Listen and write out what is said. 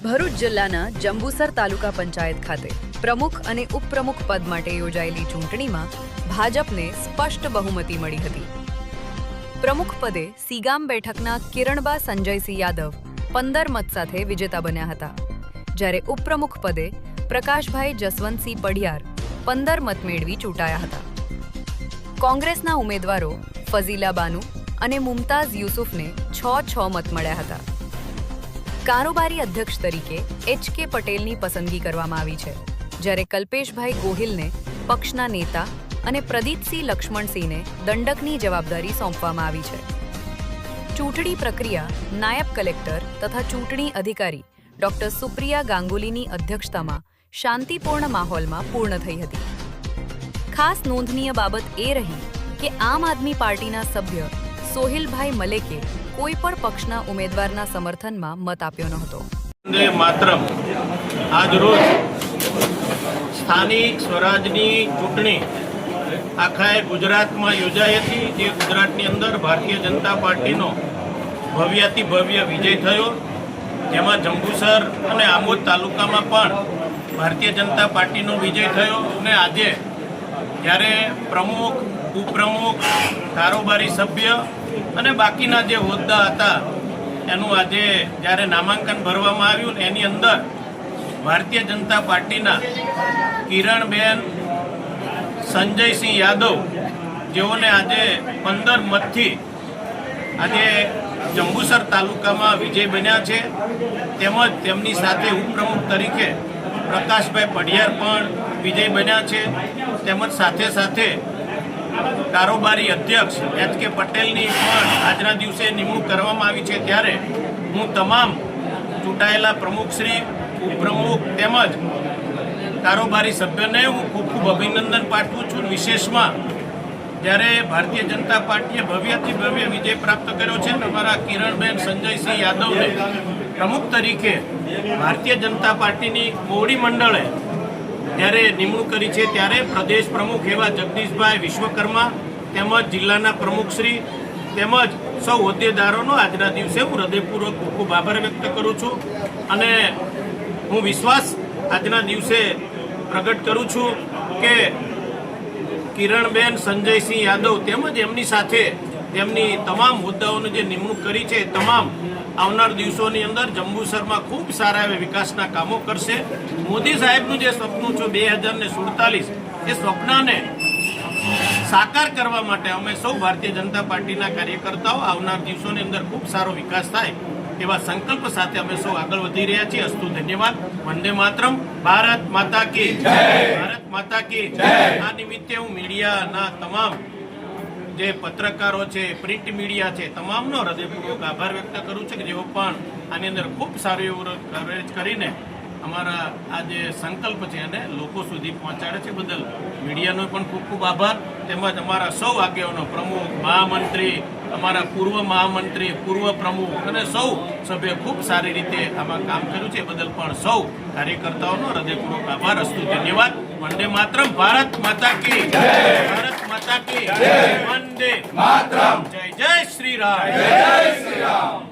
ભરૂચ જિલ્લાના જંબુસર તાલુકા પંચાયત ખાતે પ્રમુખ અને ઉપપ્રમુખ પદ માટે યોજાયેલી ચૂંટણીમાં ભાજપને સ્પષ્ટ બહુમતી મળી હતી। પ્રમુખ પદે સીગામ બેઠકના કિરણબા સંજયસિંહ યાદવ 15 મત સાથે વિજેતા બન્યા હતા, જ્યારે ઉપપ્રમુખ પદે પ્રકાશભાઈ જસવંતસિંહ પઢિયાર 15 મત મેળવી ચૂંટાયા હતા। કોંગ્રેસના ઉમેદવારો ફઝીલા બાનુ અને મુમતાઝ યુસુફને 6 મત મળ્યા હતા। કારોબારી અધ્યક્ષ તરીકે એચ.કે. પટેલની પસંદગી કરવામાં આવી છે, જ્યારે કલ્પેશભાઈ ગોહિલને પક્ષના નેતા અને પ્રદીપસિંહ લક્ષ્મણસિંહને દંડકની જવાબદારી સોંપવામાં આવી છે। ચૂંટણી પ્રક્રિયા નાયબ કલેક્ટર તથા ચૂંટણી અધિકારી ડોક્ટર સુપ્રિયા ગાંગુલીની અધ્યક્ષતામાં શાંતિપૂર્ણ માહોલમાં પૂર્ણ થઈ હતી। ખાસ નોંધનીય બાબત એ રહી કે આમ આદમી પાર્ટીના સભ્ય સોહિલભાઈ મલેકે કોઈ પણ પક્ષના ઉમેદવારના સમર્થનમાં મત આપ્યો ન હતો। માતરમ આજ રોજ સ્થાનિક સ્વરાજની ચૂંટણી આખા ગુજરાતમાં યોજાઈ હતી, જે ગુજરાતની અંદર ભારતીય જનતા પાર્ટીનો ભવ્યાતિ ભવ્ય વિજય થયો, જેમાં જંબુસર અને આમોદ તાલુકામાં પણ ભારતીય જનતા પાર્ટીનો વિજય થયો। અને આજે જ્યારે પ્રમુખ, ઉપપ્રમુખ, કારોબારી સભ્ય અને બાકીના જે હોદ્દા હતા એનું આજે જ્યારે નામાંકન ભરવામાં આવ્યું ને એની અંદર ભારતીય જનતા પાર્ટીના કિરણબેન સંજયસિંહ યાદવ, જેઓને આજે 15 મતથી આજે જંબુસર તાલુકામાં વિજય બન્યા છે, તેમજ તેમની સાથે ઉપપ્રમુખ તરીકે પ્રકાશભાઈ પઢિયાર પણ વિજય બન્યા છે, તેમજ સાથે સાથે કારોબારી અધ્યક્ષ એચ.કે. પટેલની પણ આજના દિવસે નિમણૂક કરવામાં આવી છે। ત્યારે હું તમામ ચૂંટાયેલા પ્રમુખશ્રી, ઉપપ્રમુખ તેમજ કારોબારી સભ્યોને હું ખૂબ ખૂબ અભિનંદન પાઠવું છું। વિશેષમાં જ્યારે ભારતીય જનતા પાર્ટીએ ભવ્યથી ભવ્ય વિજય પ્રાપ્ત કર્યો છે ને અમારા કિરણબેન સંજયસિંહ યાદવને પ્રમુખ તરીકે ભારતીય જનતા પાર્ટીની મોવડી મંડળે જ્યારે નિમણૂક કરી છે, ત્યારે પ્રદેશ પ્રમુખ એવા જગદીશભાઈ વિશ્વકર્મા તેમજ જિલ્લાના પ્રમુખશ્રી તેમજ સૌ હોદ્દેદારોનો આજના દિવસે હું હૃદયપૂર્વક ખૂબ ખૂબ આભાર વ્યક્ત કરું છું। અને હું વિશ્વાસ આજના દિવસે પ્રગટ કરું છું કે કિરણબેન સંજયસિંહ યાદવ તેમજ એમની સાથે તેમની તમામ હોદ્દાઓની જે નિમણૂક કરી છે, તમામ આવનાર દિવસોની અંદર જંબુસરમાં ખૂબ સારા એવા વિકાસના કામો કરશે। મોદી સાહેબનું જે સપનું છે 2047, એ સ્વપ્નને સાકાર કરવા માટે અમે સૌ ભારતીય જનતા પાર્ટીના કાર્યકર્તાઓ આવનાર દિવસોની અંદર ખૂબ સારો વિકાસ થાય એવા સંકલ્પ સાથે અમે સૌ આગળ વધી રહ્યા છીએ। અસ્તુ, ધન્યવાદ, વંદે માતરમ, ભારત માતા કી જય, ભારત માતા કી જય। આ નિમિત્તે હું મીડિયાના તમામ જે પત્રકારો છે, પ્રિન્ટ મીડિયા છે, તમામનો હૃદયપૂર્વક આભાર વ્યક્ત કરું છું કે જેઓ પણ આની અંદર ખૂબ સારું એવું કવરેજ કરીને અમારા આ જે સંકલ્પ છે એને લોકો સુધી પહોંચાડે છે, બદલ મીડિયાનો પણ ખૂબ ખૂબ આભાર। તેમજ અમારા સૌ આગેવાનો, પ્રમુખ, મહામંત્રી, અમારા પૂર્વ મહામંત્રી, પૂર્વ પ્રમુખ અને સૌ સભ્ય ખૂબ સારી રીતે આમાં કામ કર્યું છે, બદલ પણ સૌ કાર્યકર્તાઓનો હૃદયપૂર્વક આભાર। અસ્તુ, ધન્યવાદ, વંદે માતરમ, ભારત માતા કી જય, ભારત માતા કી જય, વંદે માતરમ, જય જય શ્રી રામ, જય જય શ્રી રામ।